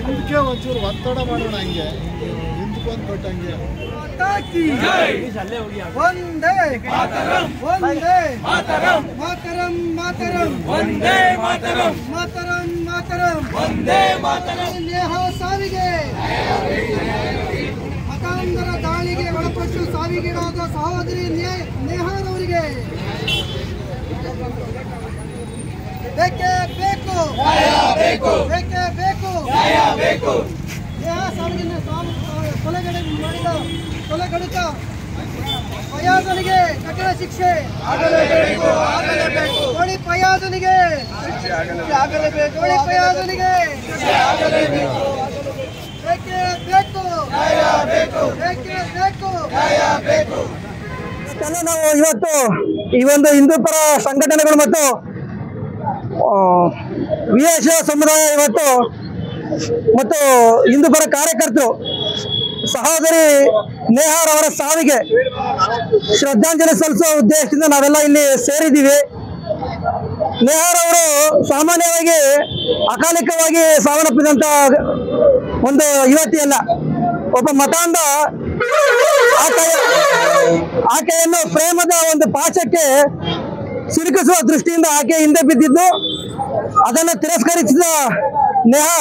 ಇದಕ್ಕೆ ಒಂಚೂರು ಒತ್ತಡ ಮಾಡೋಣ ಹಂಗೆ ಹಿಂದ್ಕೊಂಡ್ ಕೊಟ್ಟಂಗೆ ಒಂದೇ ಒಂದೇ ಮಾತರಂ ಮಾತರಂ ಒಂದೇ ಮಾತರಂ ಮಾತರಂ ಮಾತರಂ ಒಂದೇ ಮಾತರಂ ನೇಹ ಸಾವಿಗೆ ಮತಾಂತರ ದಾಳಿಗೆ ಒಳಪಟ್ಟು ಸಾವಿಗೀಡಾದ ಸಹೋದರಿ ನೇಹಾರವರಿಗೆ ಬೇಕೇ ಬೇಕು ಬೇಕೇ ಬೇಕು ನೇಹ ಸಾವಿಗೆ ಕೊಲೆಗಡೆ ಮಾಡಿದ ಕೊಲೆಗಡುಕ ಫಯಾಜನಿಗೆ ಕಠಿಣ ಶಿಕ್ಷೆ ಕೋಳಿ ಫಯಾಜನಿಗೆ ಬೇಕೇ ಬೇಕು. ನಾವು ಇವತ್ತು ಈ ಒಂದು ಹಿಂದೂ ಪರ ಸಂಘಟನೆಗಳು ಮತ್ತು ವೀರಶೈವ ಸಮುದಾಯ ಇವತ್ತು ಮತ್ತು ಹಿಂದೂ ಪರ ಕಾರ್ಯಕರ್ತರು ಸಹೋದರಿ ನೇಹಾರ್ ಅವರ ಸಾವಿಗೆ ಶ್ರದ್ಧಾಂಜಲಿ ಸಲ್ಲಿಸುವ ಉದ್ದೇಶದಿಂದ ನಾವೆಲ್ಲ ಇಲ್ಲಿ ಸೇರಿದ್ದೀವಿ. ನೇಹಾರ್ ಅವರು ಸಾಮಾನ್ಯವಾಗಿ ಅಕಾಲಿಕವಾಗಿ ಸಾವನ್ನಪ್ಪಿದಂತ ಒಂದು ಯುವತಿ ಅಲ್ಲ, ಒಬ್ಬ ಮತಾಂಧ ಆಕೆಯನ್ನು ಪ್ರೇಮದ ಒಂದು ಪಾಶಕ್ಕೆ ಸಿಲುಕಿಸುವ ದೃಷ್ಟಿಯಿಂದ ಆಕೆ ಹಿಂದೆ ಬಿದ್ದಿದ್ದು, ಅದನ್ನು ತಿರಸ್ಕರಿಸಿದ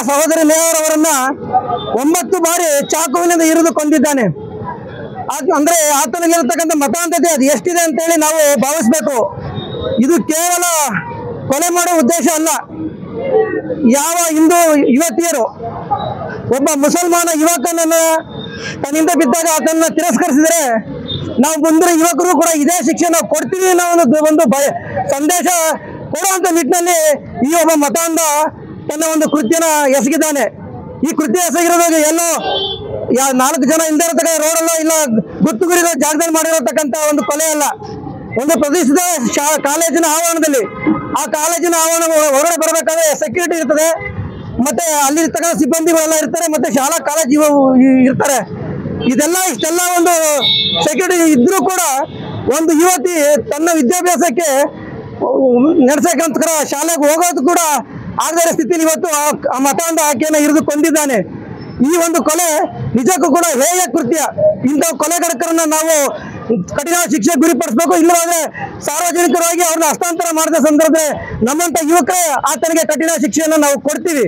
ಸಹೋದರಿ ನೇಹಾರ್ ಅವರನ್ನ 9 ಬಾರಿ ಚಾಕುವಿನಿಂದ ಇರಿದು ಕೊಂದಿದ್ದಾನೆ. ಅಂದ್ರೆ ಆತನಿಗಿರತಕ್ಕಂಥ ಮತಾಂಧತೆ ಅದು ಎಷ್ಟಿದೆ ಅಂತೇಳಿ ನಾವು ಭಾವಿಸ್ಬೇಕು. ಇದು ಕೇವಲ ಕೊಲೆ ಮಾಡುವ ಉದ್ದೇಶ ಅಲ್ಲ. ಯಾವ ಹಿಂದೂ ಯುವತಿಯರು ಒಬ್ಬ ಮುಸಲ್ಮಾನ ಯುವಕನನ್ನು ತನ್ನಿಂದ ಬಿದ್ದಾಗ ಆತನ್ನ ತಿರಸ್ಕರಿಸಿದರೆ ನಾವು ಮುಂದಿನ ಯುವಕರು ಕೂಡ ಇದೇ ಶಿಕ್ಷೆ ನಾವು ಕೊಡ್ತೀವಿ ಅನ್ನೋ ಒಂದು ಸಂದೇಶ ಕೊಡುವಂತ ನಿಟ್ಟಿನಲ್ಲಿ ಈ ಒಬ್ಬ ಮತಾಂಧ ತನ್ನ ಒಂದು ಕೃತ್ಯನ ಎಸಗಿದ್ದಾನೆ. ಈ ಕೃತ್ಯ ಎಸಗಿರೋದಾಗ ಎಲ್ಲೋ 4 ಜನ ಹಿಂದೆ ಇರತಕ್ಕ ರೋಡಲ್ಲ ಇಲ್ಲ ಗುರ್ತುಗುರಿರೋ ಜಾಗದಲ್ಲಿ ಮಾಡಿರತಕ್ಕಂತ ಒಂದು ಕೊಲೆ ಅಲ್ಲ. ಒಂದು ಪ್ರದೇಶದ ಕಾಲೇಜಿನ ಆವರಣದಲ್ಲಿ, ಆ ಕಾಲೇಜಿನ ಆವರಣ ಹೊರಗಡೆ ಬರಬೇಕಾದ್ರೆ ಸೆಕ್ಯೂರಿಟಿ ಇರ್ತದೆ, ಮತ್ತೆ ಅಲ್ಲಿ ಇರ್ತಕ್ಕಂಥ ಸಿಬ್ಬಂದಿಗಳೆಲ್ಲ ಇರ್ತಾರೆ, ಮತ್ತೆ ಶಾಲಾ ಕಾಲೇಜು ಇರ್ತಾರೆ. ಇಷ್ಟೆಲ್ಲ ಒಂದು ಸೆಕ್ಯೂರಿಟಿ ಇದ್ರೂ ಕೂಡ ಒಂದು ಯುವತಿ ತನ್ನ ವಿದ್ಯಾಭ್ಯಾಸಕ್ಕೆ ನಡೆಸಕ್ಕಂತ ಶಾಲೆಗೆ ಹೋಗೋದು ಕೂಡ ಆಗದ ಸ್ಥಿತಿಯಲ್ಲಿ ಇವತ್ತು ಆ ಮತಾಂಧ ಆಕೆಯನ್ನು ಹಿಡಿದು ಕೊಂದಿದ್ದಾನೆ. ಈ ಒಂದು ಕೊಲೆ ನಿಜಕ್ಕೂ ಕೂಡ ಹೇಯ ಕೃತ್ಯ. ಇಂಥ ಕೊಲೆಗಡಕರನ್ನ ನಾವು ಕಠಿಣ ಶಿಕ್ಷೆ ಗುರಿಪಡಿಸಬೇಕು. ಇಲ್ಲವಾದ್ರೆ ಸಾರ್ವಜನಿಕರಾಗಿ ಅವ್ರನ್ನ ಹಸ್ತಾಂತರ ಮಾಡಿದ ಸಂದರ್ಭದಲ್ಲಿ ನಮ್ಮಂತ ಯುವಕರೇ ಆತನಿಗೆ ಕಠಿಣ ಶಿಕ್ಷೆಯನ್ನು ನಾವು ಕೊಡ್ತೀವಿ.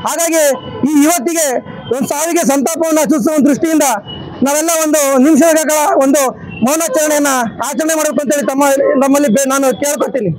ಹಾಗಾಗಿ ಈ ಯುವತಿಗೆ ಒಂದು ಸಾವಿಗೆ ಸಂತಾಪವನ್ನು ಸೂಚಿಸುವ ದೃಷ್ಟಿಯಿಂದ ನಾವೆಲ್ಲ ಒಂದು ನಿಮಿಷಗಳ ಒಂದು ಮೌನಾಚರಣೆಯನ್ನ ಆಚರಣೆ ಮಾಡಬೇಕು ಅಂತೇಳಿ ನಮ್ಮಲ್ಲಿ ನಾನು ಕೇಳ್ಕೊತೀನಿ.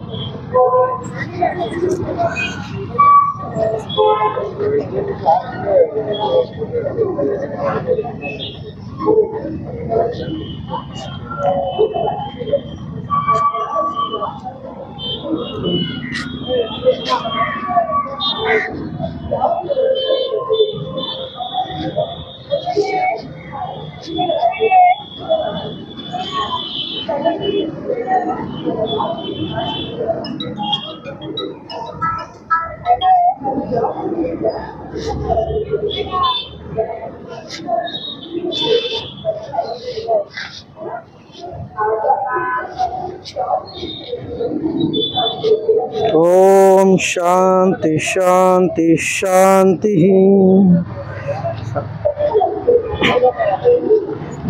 ಓಂ ಶಾಂತಿ ಶಾಂತಿ ಶಾಂತಿ.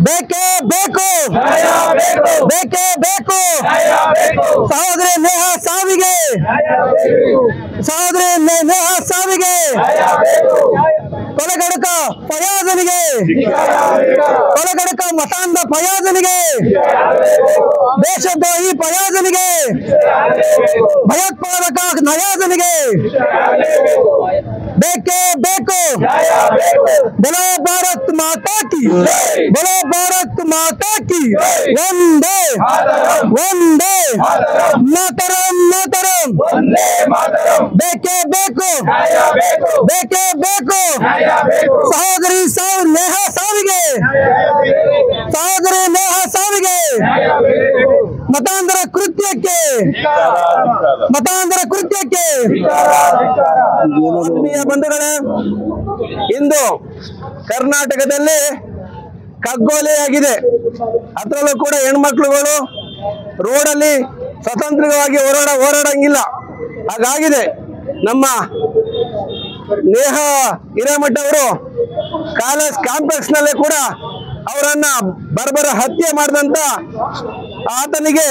ಬೇಕೇ ಬೇಕು, ಬೇಕೇ ಬೇಕು. ಸಹೋದರಿ ನೇಹಾ ಸಾವಿಗೆ, ಸಹೋದರಿ ನೇಹಾ ಸಾವಿಗೆ ಕೊಲೆಗಡಕ ಫಯಾಜನಿಗೆ, ಕೊಲೆಗಡಕ ಮತಾಂಧ ಫಯಾಜನಿಗೆ, ದೇಶದ್ರೋಹಿ ಫಯಾಜನಿಗೆ, ಭಯೋತ್ಪಾದಕ ನಯಾಜನಿಗೆ ಬೇಕೇ ಬೇಕು. ಬಲೋ ಭಾರತ್ ಮಾತಾ ಕಿ, ಬಲೋ ಭಾರತ್ ಮಾತಾ ಕಿ, ವಂದೇ ವಂದೇ ಮಾತರಂ ಮಾತರಂ. ಬೇಕೇ ಬೇಕು, ಬೇಕೇ ಬೇಕು. ಸಹೋದರಿ ನೇಹಾ ಸಾವಿಗೆ, ಸಹೋದರಿ ನೇಹಾ ಸಾವಿಗೆ, ಮತಾಂತರ ಕೃತ್ಯಕ್ಕೆ, ಮತಾಂತರ ಕೃತ್ಯಕ್ಕೆ. ಆತ್ಮೀಯ ಬಂಧುಗಳೇ, ಇಂದು ಕರ್ನಾಟಕದಲ್ಲಿ ಕಗ್ಗೋಲೆಯಾಗಿದೆ. ಅದರಲ್ಲೂ ಕೂಡ ಹೆಣ್ಮಕ್ಳುಗಳು ರೋಡಲ್ಲಿ ಸ್ವತಂತ್ರವಾಗಿ ಓಡಾಡಂಗಿಲ್ಲ. ಹಾಗಾಗಿದೆ. ನಮ್ಮ ನೇಹಾ ಹಿರೇಮಠ ಅವರು ಕಾಲೇಜ್ ಕಾಂಪ್ಲೆಕ್ಸ್ ನಲ್ಲೇ ಕೂಡ ಅವರನ್ನ ಬರ್ಬರ ಹತ್ಯೆ ಮಾಡಿದಂತ ಆತನಿಗೆ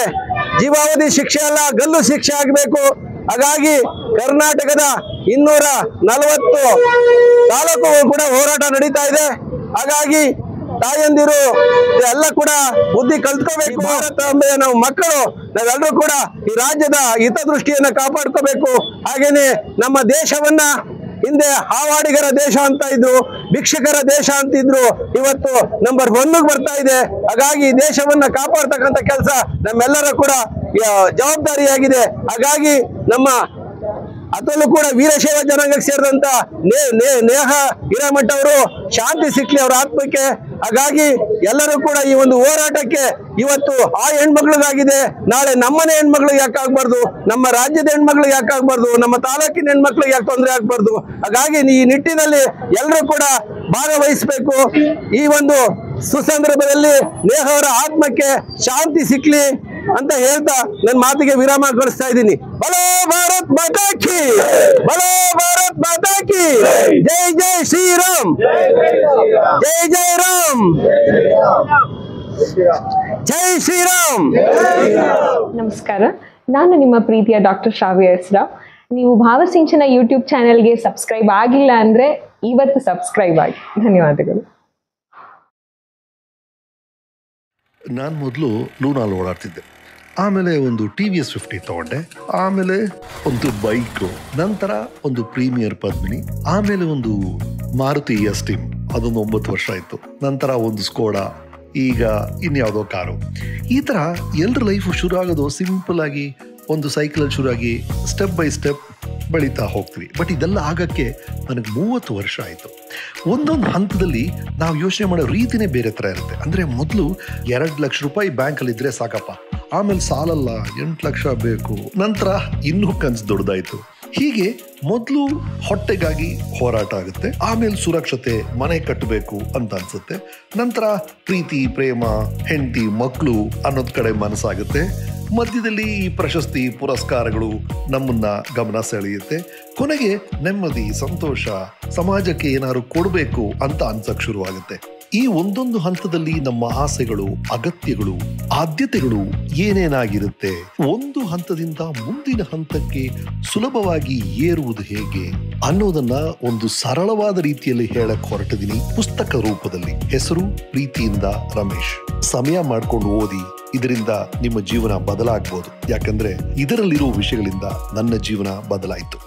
ಜೀವಾವಧಿ ಶಿಕ್ಷೆ ಅಲ್ಲ, ಗಲ್ಲು ಶಿಕ್ಷೆ ಆಗಬೇಕು. ಹಾಗಾಗಿ ಕರ್ನಾಟಕದ 240 ತಾಲೂಕುಗಳು ಕೂಡ ಹೋರಾಟ ನಡೀತಾ ಇದೆ. ಹಾಗಾಗಿ ತಾಯಂದಿರು ಎಲ್ಲ ಕೂಡ ಬುದ್ಧಿ ಕಲ್ತ್ಕೋಬೇಕು. ಭಾರತಾಂಬೆಯ ನಾವು ಮಕ್ಕಳು, ನಾವೆಲ್ಲರೂ ಕೂಡ ಈ ರಾಜ್ಯದ ಹಿತದೃಷ್ಟಿಯನ್ನ ಕಾಪಾಡ್ಕೋಬೇಕು. ಹಾಗೇನೆ ನಮ್ಮ ದೇಶವನ್ನ ಹಿಂದೆ ಹಾವಾಡಿಗರ ದೇಶ ಅಂತ ಇದ್ರು, ಭಿಕ್ಷಕರ ದೇಶ ಅಂತಿದ್ರು, ಇವತ್ತು ನಂಬರ್ 1ಗೆ ಬರ್ತಾ ಇದೆ. ಹಾಗಾಗಿ ದೇಶವನ್ನ ಕಾಪಾಡ್ತಕ್ಕಂಥ ಕೆಲಸ ನಮ್ಮೆಲ್ಲರ ಕೂಡ ಜವಾಬ್ದಾರಿಯಾಗಿದೆ. ಹಾಗಾಗಿ ನಮ್ಮ ಅದರಲ್ಲೂ ಕೂಡ ವೀರಶೈವ ಜನಾಂಗಕ್ಕೆ ಸೇರಿದಂತ ನೇಹಾ ಹಿರೇಮಠ ಅವರು ಶಾಂತಿ ಸಿಕ್ಲಿ ಅವರ ಆತ್ಮಕ್ಕೆ. ಹಾಗಾಗಿ ಎಲ್ಲರೂ ಕೂಡ ಈ ಒಂದು ಹೋರಾಟಕ್ಕೆ ಇವತ್ತು ಆ ಹೆಣ್ಮಕ್ಳಿಗಾಗಿದೆ, ನಾಳೆ ನಮ್ಮನೆ ಹೆಣ್ಮಕ್ಳಿಗೆ ಯಾಕೆ ಆಗ್ಬಾರ್ದು, ನಮ್ಮ ರಾಜ್ಯದ ಹೆಣ್ಮಕ್ಳಿಗೆ ಯಾಕೆ ಆಗ್ಬಾರ್ದು, ನಮ್ಮ ತಾಲೂಕಿನ ಹೆಣ್ಮಕ್ಳಿಗೆ ಯಾಕೆ ತೊಂದರೆ ಆಗ್ಬಾರ್ದು. ಹಾಗಾಗಿ ಈ ನಿಟ್ಟಿನಲ್ಲಿ ಎಲ್ಲರೂ ಕೂಡ ಭಾಗವಹಿಸಬೇಕು. ಈ ಒಂದು ಸುಸಂದರ್ಭದಲ್ಲಿ ನೇಹಾ ಅವರ ಆತ್ಮಕ್ಕೆ ಶಾಂತಿ ಸಿಕ್ಲಿ ಅಂತ ಹೇಳ್ತಾ ನನ್ನ ಮಾತಿಗೆ ವಿರಾಮ ಕೊಡಿಸ್ತಾ ಇದ್ದೀನಿ. ಬಲೋ ಭಾರತ್ ಮಾತಾ ಕಿ, ಬಲೋ ಭಾರತ್ ಮಾತಾ ಕಿ. ಜೈ ಜೈ ಶ್ರೀರಾಮ್, ಜೈ ಜೈ ರಾಮ್, ಜೈ ಶ್ರೀರಾಮ್. ನಮಸ್ಕಾರ, ನಾನು ನಿಮ್ಮ ಪ್ರೀತಿಯ ಡಾಕ್ಟರ್ ಶ್ರಾವ್ಯ ಎಸ್ ರಾವ್. ನೀವು ಭಾವಸಿಂಚನ ಯೂಟ್ಯೂಬ್ ಚಾನೆಲ್ಗೆ ಸಬ್ಸ್ಕ್ರೈಬ್ ಆಗಿಲ್ಲ ಅಂದ್ರೆ ಇವತ್ತು ಸಬ್ಸ್ಕ್ರೈಬ್ ಆಗಿ. ಧನ್ಯವಾದಗಳು. ನಾನು ಮೊದಲು ಲೂನಾಲ್ ಓಡಾಡ್ತಿದ್ದೆ, ಆಮೇಲೆ ಒಂದು TVS 50 ತಗೊಂಡೆ, ಆಮೇಲೆ ಒಂದು ಬೈಕು, ನಂತರ ಒಂದು ಪ್ರೀಮಿಯರ್ ಪದ್ಮಿನಿ, ಆಮೇಲೆ ಒಂದು ಮಾರುತಿ ಎಸ್ಟೀಮ್, ಅದೊಂದು 9 ವರ್ಷ ಆಯಿತು. ನಂತರ ಒಂದು ಸ್ಕೋಡಾ, ಈಗ ಇನ್ಯಾವುದೋ ಕಾರು. ಈ ಥರ ಎಲ್ಲರ ಲೈಫು ಶುರು ಆಗೋದು ಸಿಂಪಲ್ ಆಗಿ ಒಂದು ಸೈಕಲಲ್ಲಿ ಶುರುವಾಗಿ ಸ್ಟೆಪ್ ಬೈ ಸ್ಟೆಪ್ ಬೆಳೀತಾ ಹೋಗ್ತೀವಿ. ಬಟ್ ಇದೆಲ್ಲ ಆಗಕ್ಕೆ ನನಗೆ 30 ವರ್ಷ ಆಯಿತು. ಒಂದೊಂದು ಹಂತದಲ್ಲಿ ನಾವು ಯೋಚನೆ ಮಾಡೋ ರೀತಿನೇ ಬೇರೆ ಥರ ಇರುತ್ತೆ. ಅಂದರೆ ಮೊದಲು 2 ಲಕ್ಷ ರೂಪಾಯಿ ಬ್ಯಾಂಕಲ್ಲಿದ್ದರೆ ಸಾಕಪ್ಪ, ಆಮೇಲೆ ಸಾಲಲ್ಲ 8 ಲಕ್ಷ ಬೇಕು, ನಂತರ ಇನ್ನೂ ಕನಸು ದೊಡ್ಡದಾಯಿತು. ಹೀಗೆ ಮೊದಲು ಹೊಟ್ಟೆಗಾಗಿ ಹೋರಾಟ ಆಗುತ್ತೆ, ಆಮೇಲೆ ಸುರಕ್ಷತೆ, ಮನೆ ಕಟ್ಟಬೇಕು ಅಂತ ಅನ್ಸುತ್ತೆ, ನಂತರ ಪ್ರೀತಿ, ಪ್ರೇಮ, ಹೆಂಡತಿ, ಮಕ್ಕಳು ಅನ್ನೋದ್ ಕಡೆ ಮನಸ್ಸಾಗುತ್ತೆ. ಮಧ್ಯದಲ್ಲಿ ಈ ಪ್ರಶಸ್ತಿ, ಪುರಸ್ಕಾರಗಳು ನಮ್ಮನ್ನ ಗಮನ ಸೆಳೆಯುತ್ತೆ. ಕೊನೆಗೆ ನೆಮ್ಮದಿ, ಸಂತೋಷ, ಸಮಾಜಕ್ಕೆ ಏನಾದ್ರು ಕೊಡಬೇಕು ಅಂತ ಅನ್ಸಕ್ ಶುರುವಾಗುತ್ತೆ. ಈ ಒಂದೊಂದು ಹಂತದಲ್ಲಿ ನಮ್ಮ ಆಸೆಗಳು, ಅಗತ್ಯಗಳು, ಆದ್ಯತೆಗಳು ಏನೇನಾಗಿರುತ್ತೆ, ಒಂದು ಹಂತದಿಂದ ಮುಂದಿನ ಹಂತಕ್ಕೆ ಸುಲಭವಾಗಿ ಏರುವುದು ಹೇಗೆ ಅನ್ನೋದನ್ನ ಒಂದು ಸರಳವಾದ ರೀತಿಯಲ್ಲಿ ಹೇಳಕ್ ಹೊರಟಿದ್ದೀನಿ ಪುಸ್ತಕ ರೂಪದಲ್ಲಿ. ಹೆಸರು ಪ್ರೀತಿಯಿಂದ ರಮೇಶ್. ಸಮಯ ಮಾಡ್ಕೊಂಡು ಓದಿ, ಇದರಿಂದ ನಿಮ್ಮ ಜೀವನ ಬದಲಾಗಬಹುದು. ಯಾಕಂದ್ರೆ ಇದರಲ್ಲಿರೋ ವಿಷಯಗಳಿಂದ ನನ್ನ ಜೀವನ ಬದಲಾಯಿತು.